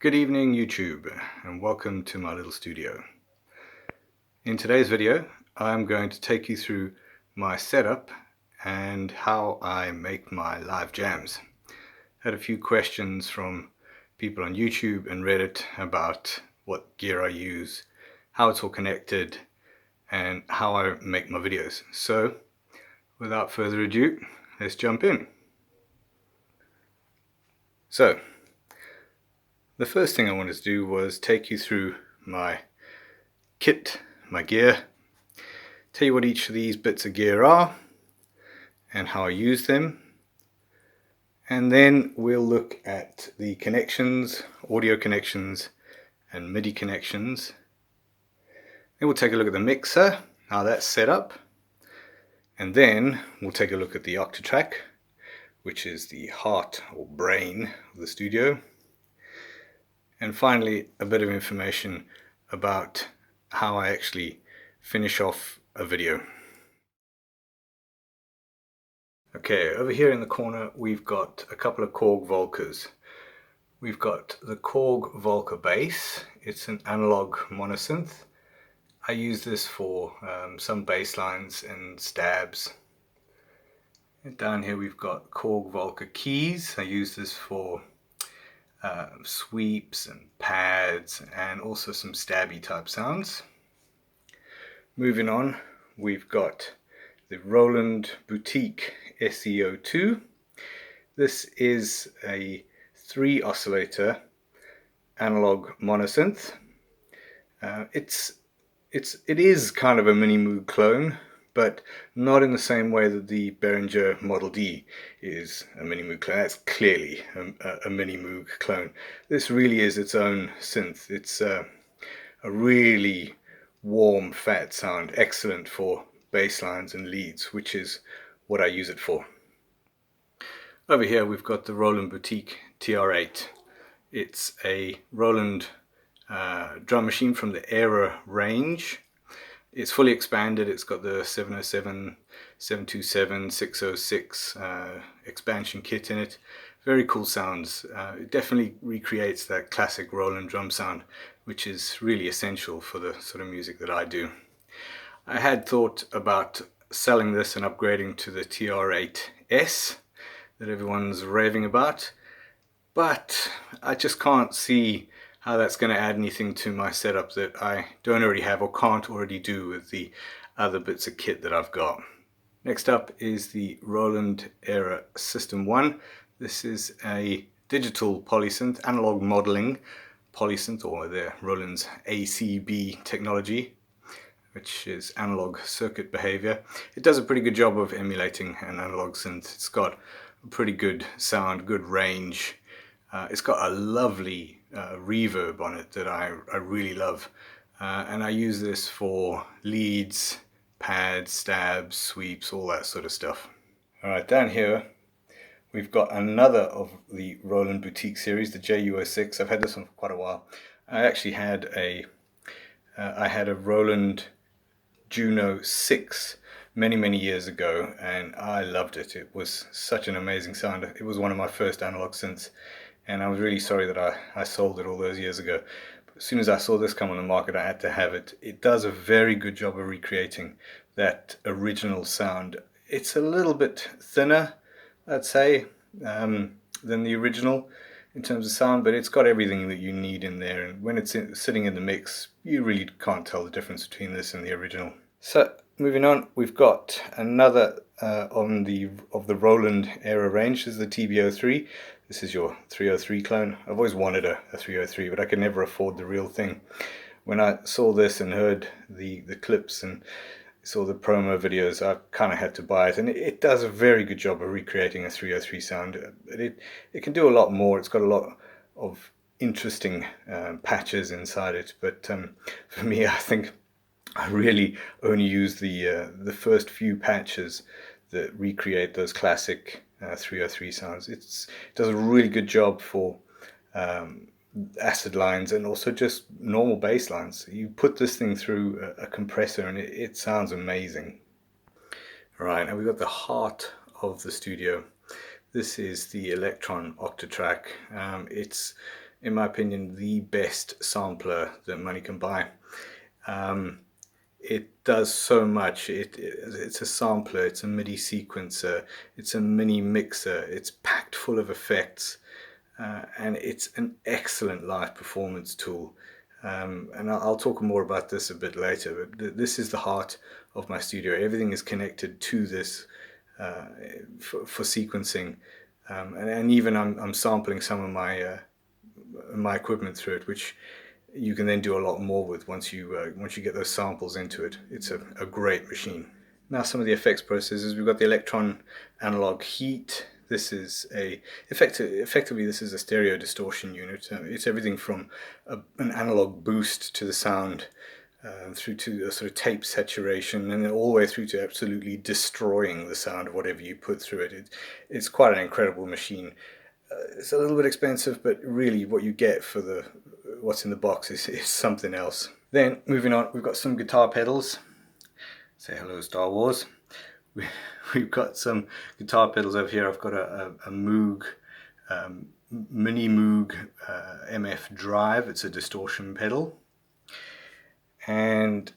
Good evening YouTube, and welcome to my little studio. In today's video I'm going to take you through my setup and how I make my live jams. I had a few questions from people on YouTube and Reddit about what gear I use, how it's all connected, and how I make my videos. So without further ado, let's jump in. So the first thing I wanted to do was take you through my kit, my gear, tell you what each of these bits of gear are and how I use them, and then we'll look at the connections, audio connections and MIDI connections. Then we'll take a look at the mixer, how that's set up, and then we'll take a look at the Octatrack, which is the heart or brain of the studio, and finally a bit of information about how I actually finish off a video. Okay, over here in the corner we've got a couple of Korg Volcas. We've got the Korg Volca bass. It's an analog monosynth. I use this for some bass lines and stabs. And down here we've got Korg Volca keys. I use this for sweeps and pads and also some stabby type sounds. Moving on, we've got the Roland Boutique SEO2. This is a 3 oscillator analog monosynth. It is kind of a Mini Moog clone, but not in the same way that the Behringer Model D is a Mini Moog clone. That's clearly a Mini Moog clone. This really is its own synth. It's a really warm, fat sound, excellent for bass lines and leads, which is what I use it for. Over here we've got the Roland Boutique TR8. It's a Roland drum machine from the Era range. It's fully expanded. It's got the 707, 727, 606 expansion kit in it. Very cool sounds. It definitely recreates that classic Roland drum sound, which is really essential for the sort of music that I do. I had thought about selling this and upgrading to the TR8S that everyone's raving about, but I just can't see how that's going to add anything to my setup that I don't already have or can't already do with the other bits of kit that I've got. Next up is the Roland Era System 1. This is a digital polysynth, analog modeling polysynth, or the Roland's ACB technology, which is analog circuit behavior. It does a pretty good job of emulating an analog synth. It's got a pretty good sound, good range. It's got a lovely reverb on it that I really love, and I use this for leads, pads, stabs, sweeps, all that sort of stuff. Alright, down here we've got another of the Roland Boutique series, the JU06. I've had this one for quite a while. I actually had a Roland Juno 6 many years ago, and I loved it. It was such an amazing sound. It was one of my first analog synths, and I was really sorry that I sold it all those years ago. But as soon as I saw this come on the market, I had to have it. It does a very good job of recreating that original sound. It's a little bit thinner, I'd say, than the original in terms of sound, but it's got everything that you need in there, and when it's sitting in the mix, you really can't tell the difference between this and the original. So moving on, we've got another of the Roland Era range. This is the TB03. This is your 303 clone. I've always wanted a 303, but I could never afford the real thing. When I saw this and heard the clips and saw the promo videos, I kind of had to buy it, and it does a very good job of recreating a 303 sound. It can do a lot more. It's got a lot of interesting patches inside it, but for me, I think I really only use the first few patches that recreate those classic 303 sounds. It does a really good job for acid lines and also just normal bass lines. You put this thing through a compressor and it sounds amazing. Right, now we've got the heart of the studio. This is the Electron Octatrack. It's in my opinion, the best sampler that money can buy. It does so much. It's a sampler, it's a MIDI sequencer, it's a mini mixer, it's packed full of effects, and it's an excellent live performance tool. And I'll talk more about this a bit later, but this is the heart of my studio. Everything is connected to this for sequencing, and even I'm sampling some of my equipment through it, which you can then do a lot more with once you get those samples into it. It's a great machine. Now some of the effects processors. We've got the Electron Analog Heat. This is effectively this is a stereo distortion unit. It's everything from an analog boost to the sound, through to a sort of tape saturation, and then all the way through to absolutely destroying the sound of whatever you put through it. It's quite an incredible machine. It's a little bit expensive, but really what you get for what's in the box is something else. Then moving on, we've got some guitar pedals. Say hello, Star Wars. We've got some guitar pedals over here. I've got a Moog, Mini Moog MF Drive. It's a distortion pedal. And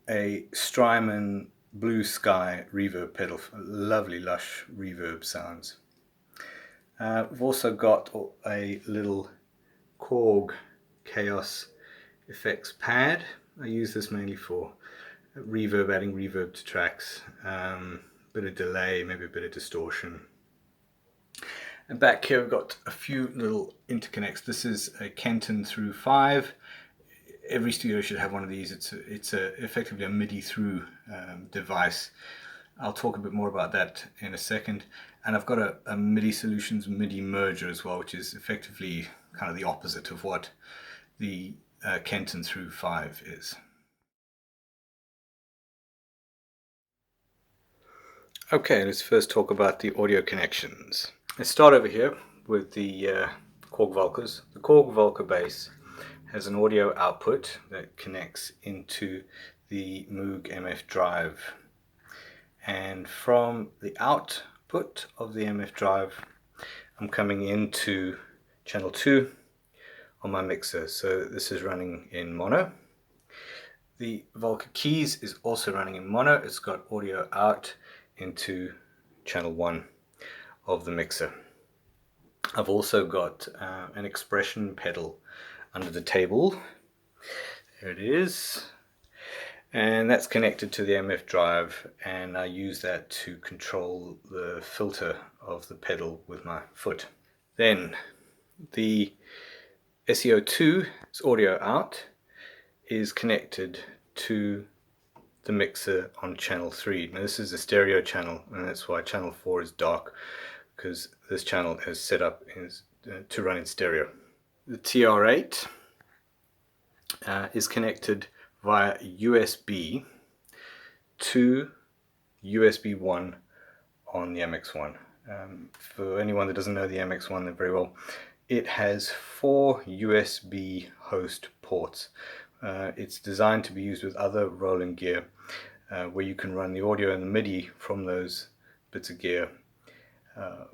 a Strymon Blue Sky reverb pedal. Lovely lush reverb sounds. We've also got a little Korg Chaos effects pad. I use this mainly for reverb, adding reverb to tracks, bit of delay, maybe a bit of distortion. And back here we've got a few little interconnects. This is a Kenton through 5. Every studio should have one of these. It's effectively a MIDI through device. I'll talk a bit more about that in a second. And I've got a MIDI Solutions MIDI merger as well, which is effectively kind of the opposite of what the Kenton through 5 is. Okay, let's first talk about the audio connections. Let's start over here with the Korg Volkers. The Korg Volker bass has an audio output that connects into the Moog MF Drive. And from the output of the MF Drive, I'm coming into channel 2 on my mixer. So this is running in mono. The Volker Keys is also running in mono. It's got audio out into channel 1 of the mixer. I've also got an expression pedal under the table. There it is. And that's connected to the MF Drive, and I use that to control the filter of the with my foot. Then the SEO2, its audio out, is connected to the mixer on channel 3. Now this is a stereo channel, and that's why channel 4 is dark, because this channel is set up to run in stereo. The TR8 is connected via USB to USB 1 on the MX1. For anyone that doesn't know the MX1 very well, it has 4 USB host ports. It's designed to be used with other Roland gear, where you can run the audio and the MIDI from those bits of gear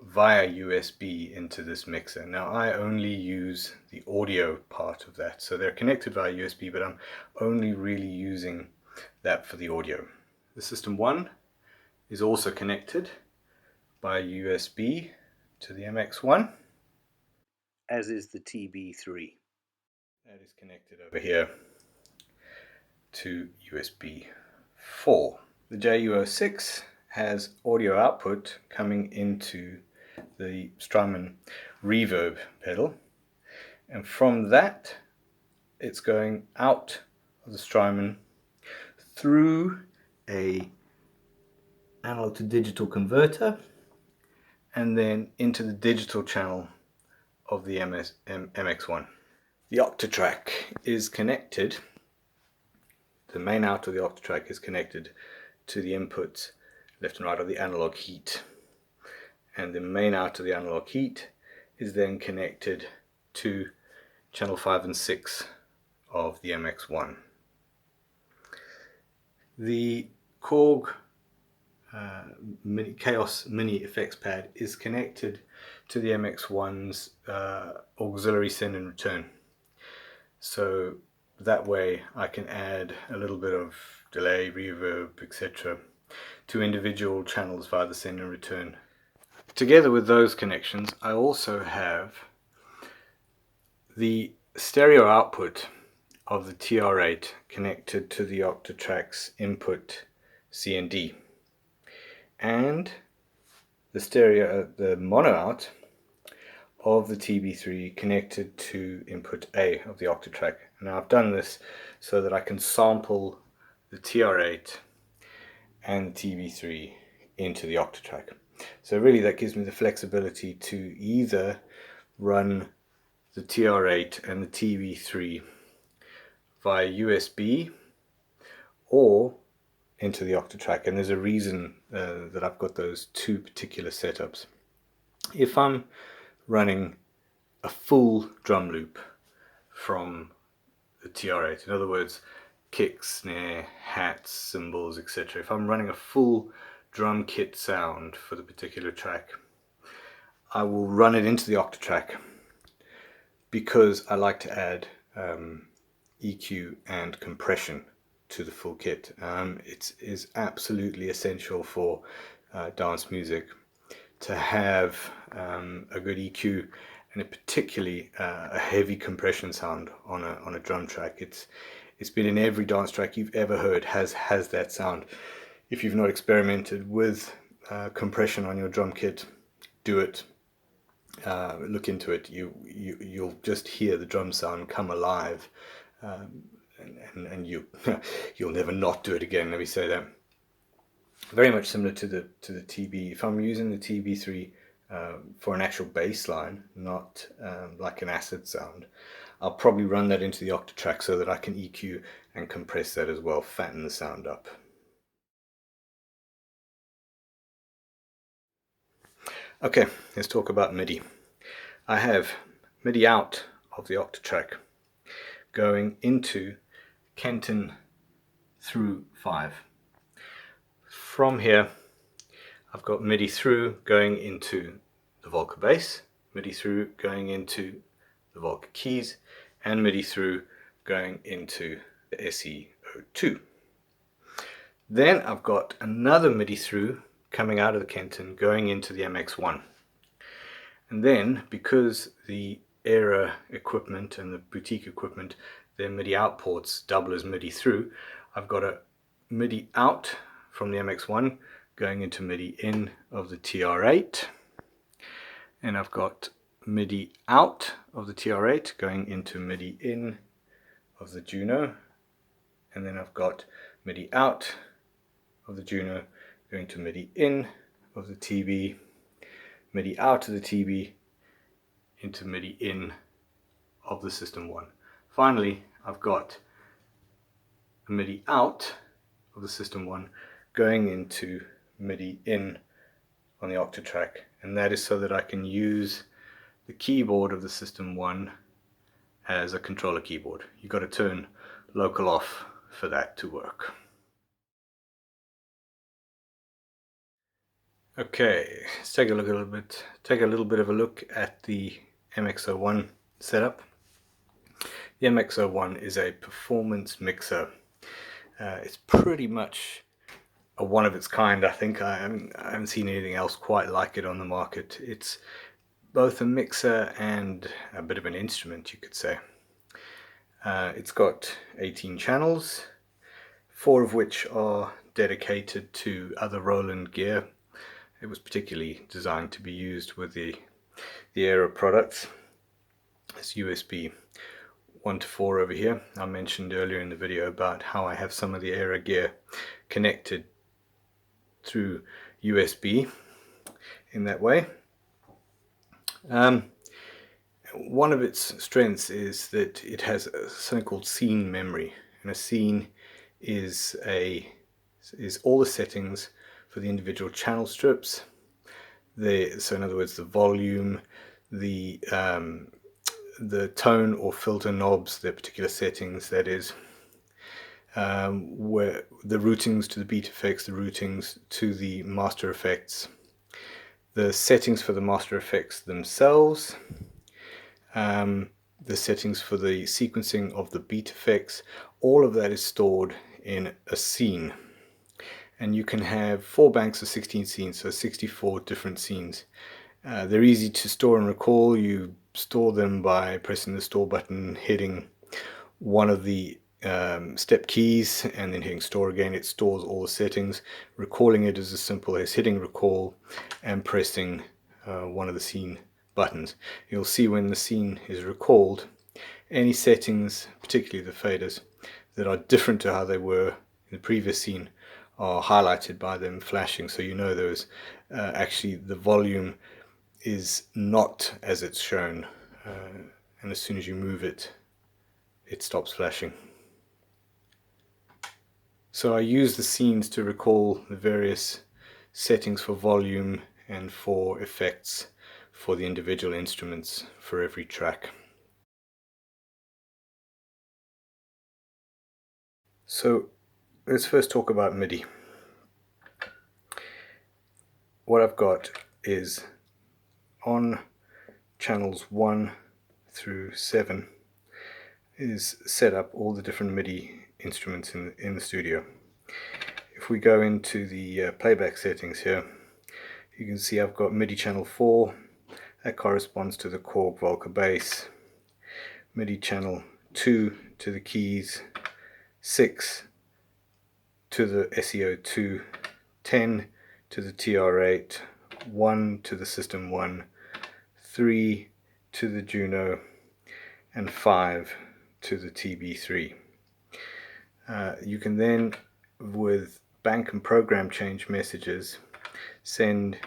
via USB into this mixer. Now I only use the audio part of that, so they're connected via USB, but I'm only really using that for the audio. The System 1 is also connected by USB to the MX1, as is the TB3. That is connected over here to USB 4. The JU06 has audio output coming into the Strymon reverb pedal, and from that it's going out of the Strymon through a analog to digital converter and then into the digital channel of the MX1. The Octatrack is connected, the main out of the Octatrack is connected to the inputs left and right of the analog heat, and the main out of the analog heat is then connected to channel 5 and 6 of the MX1. The Korg Chaos Mini effects pad is connected to the MX1's auxiliary send and return. So that way I can add a little bit of delay, reverb, etc. to individual channels via the send and return. Together with those connections, I also have the stereo output of the TR8 connected to the Octatrack's input C and D, and the mono out of the TB3 connected to input A of the Octatrack. Now I've done this so that I can sample the TR8 and the TB3 into the Octatrack. So really that gives me the flexibility to either run the TR8 and the TB3 via USB or into the Octatrack, and there's a reason that I've got those two particular setups. If I'm running a full drum loop from the TR8, in other words kick, snare, hats, cymbals, etc., if I'm running a full drum kit sound for the particular track, I will run it into the Octatrack because I like to add EQ and compression to the full kit. It is absolutely essential for dance music to have a good EQ and particularly a heavy compression sound on a drum track. It's been in every dance track you've ever heard has that sound. If you've not experimented with compression on your drum kit, do it. Look into it. You'll just hear the drum sound come alive, and you'll never not do it again. Let me say that. Very much similar to the TB. If I'm using the TB3 for an actual bass line, not like an acid sound, I'll probably run that into the Octatrack so that I can EQ and compress that as well, fatten the sound up. Okay, let's talk about MIDI. I have MIDI out of the Octatrack going into Kenton through 5. From here I've got MIDI through going into the Volca bass, MIDI through going into the Volca keys, and MIDI through going into the SE02. Then I've got another MIDI through coming out of the Kenton going into the MX1. And then, because the Era equipment and the boutique equipment, their MIDI out ports double as MIDI through, I've got a MIDI out from the MX1 going into MIDI in of the TR8, and I've got MIDI out of the TR8 going into MIDI in of the Juno, and then I've got MIDI out of the Juno going to MIDI in of the TB, MIDI out of the TB into MIDI in of the System 1. Finally, I've got a MIDI out of the System 1 going into MIDI in on the Octatrack, and that is so that I can use the keyboard of the System 1 as a controller keyboard. You've got to turn local off for that to work. Okay, let's take a little bit of a look at the MX01 setup. The MX01 is a performance mixer. It's pretty much a one of its kind, I think. I haven't seen anything else quite like it on the market. It's both a mixer and a bit of an instrument, you could say. It's got 18 channels, 4 of which are dedicated to other Roland gear. It was particularly designed to be used with the Era products. It's USB 1 to 4 over here. I mentioned earlier in the video about how I have some of the Era gear connected through USB in that way. One of its strengths is that it has something called scene memory, and a scene is all the settings for the individual channel strips. So in other words, the volume, the tone or filter knobs, their particular settings, that is, where the routings to the beat effects, the routings to the master effects, the settings for the master effects themselves, the settings for the sequencing of the beat effects. All of that is stored in a scene, and you can have 4 banks of 16 scenes, so 64 different scenes. They're easy to store and recall. You store them by pressing the store button, hitting one of the step keys, and then hitting store again. It stores all the settings. Recalling it is as simple as hitting recall and pressing one of the scene buttons. You'll see when the scene is recalled, any settings, particularly the faders, that are different to how they were in the previous scene are highlighted by them flashing, so you know there's actually the volume is not as it's shown, and as soon as you move it, it stops flashing. So I use the scenes to recall the various settings for volume and for effects for the individual instruments for every track. So let's first talk about MIDI. What I've got is on channels 1 through 7 is set up all the different MIDI instruments in the studio. If we go into the playback settings here, you can see I've got MIDI channel 4, that corresponds to the Korg Volca bass, MIDI channel 2 to the keys, 6 to the SEO2, 10 to the TR8, 1 to the System 1, 3 to the Juno, and 5 to the TB3. You can then, with bank and program change messages, send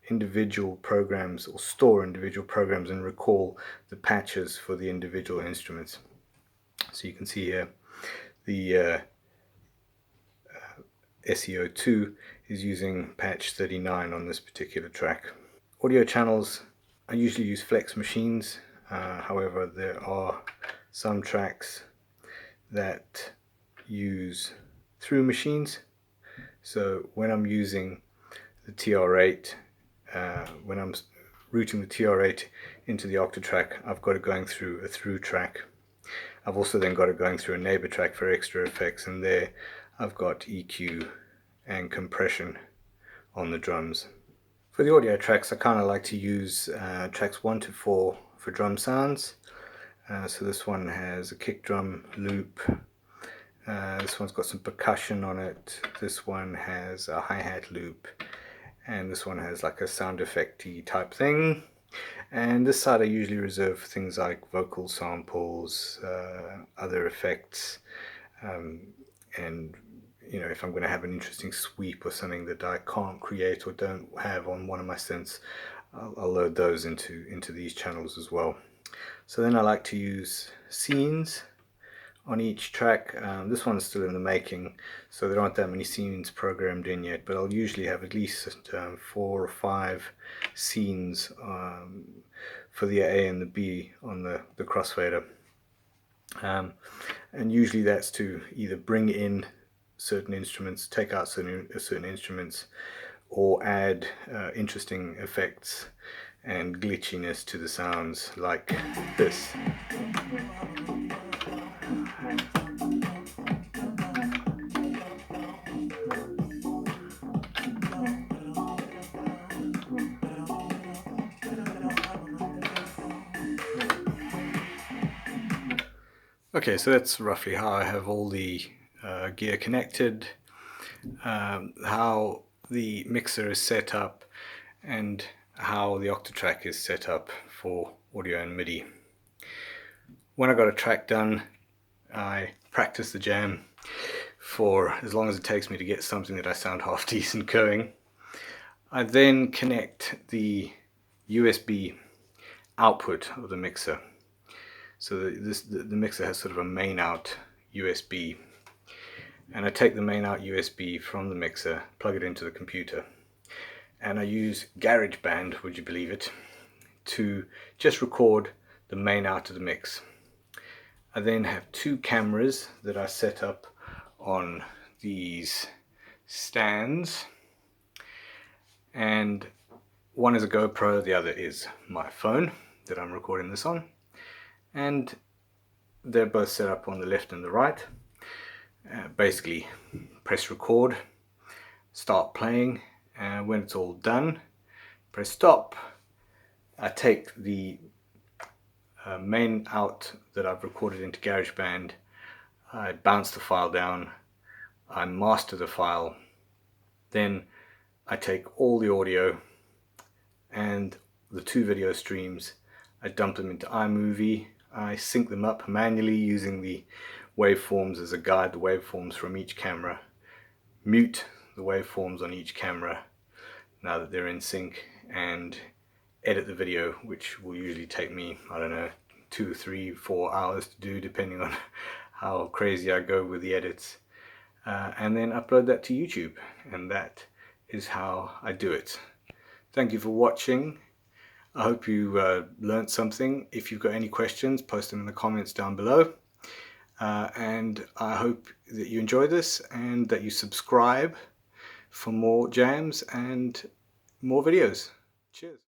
individual programs or store individual programs and recall the patches for the individual instruments. So you can see here the SEO2 is using patch 39 on this particular track. Audio channels, I usually use flex machines, however there are some tracks that use through machines. So when I'm using the TR8, when I'm routing the TR8 into the Octatrack, I've got it going through a through track. I've also then got it going through a neighbor track for extra effects, and there I've got EQ and compression on the drums. For the audio tracks, I kind of like to use tracks 1 to 4 for drum sounds. So this one has a kick drum loop. This one's got some percussion on it. This one has a hi-hat loop, and this one has like a sound effect-y type thing. And this side I usually reserve for things like vocal samples, other effects, and you know, if I'm going to have an interesting sweep or something that I can't create or don't have on one of my synths, I'll load those into these channels as well. So then I like to use scenes on each track. This one's still in the making, so there aren't that many scenes programmed in yet, but I'll usually have at least 4 or 5 scenes for the A and the B on the crossfader. And usually that's to either bring in certain instruments, take out certain instruments, or add interesting effects and glitchiness to the sounds, like this. Okay, so that's roughly how I have all the gear connected, how the mixer is set up, and how the Octatrack is set up for audio and MIDI. When I got a track done, I practice the jam for as long as it takes me to get something that I sound half decent going. I then connect the USB output of the mixer. So the mixer has sort of a main out USB, and I take the main out USB from the mixer, plug it into the computer, and I use GarageBand, would you believe it, to just record the main out of the mix. I then have 2 cameras that I set up on these stands, and One is a GoPro, the other is my phone that I'm recording this on, and they're both set up on the left and the right. Basically press record, start playing, and when it's all done, press stop. I take the main out that I've recorded into GarageBand, I bounce the file down, I master the file, then I take all the audio and the two video streams, I dump them into iMovie, I sync them up manually using the waveforms as a guide, the waveforms from each camera, mute the waveforms on each camera now that they're in sync, and edit the video, which will usually take me, I don't know, 2, 3, 4 hours to do, depending on how crazy I go with the edits, and then upload that to YouTube, and that is how I do it. Thank you for watching. I hope you learned something. If you've got any questions, post them in the comments down below, and I hope that you enjoy this and that you subscribe for more jams and more videos. Cheers.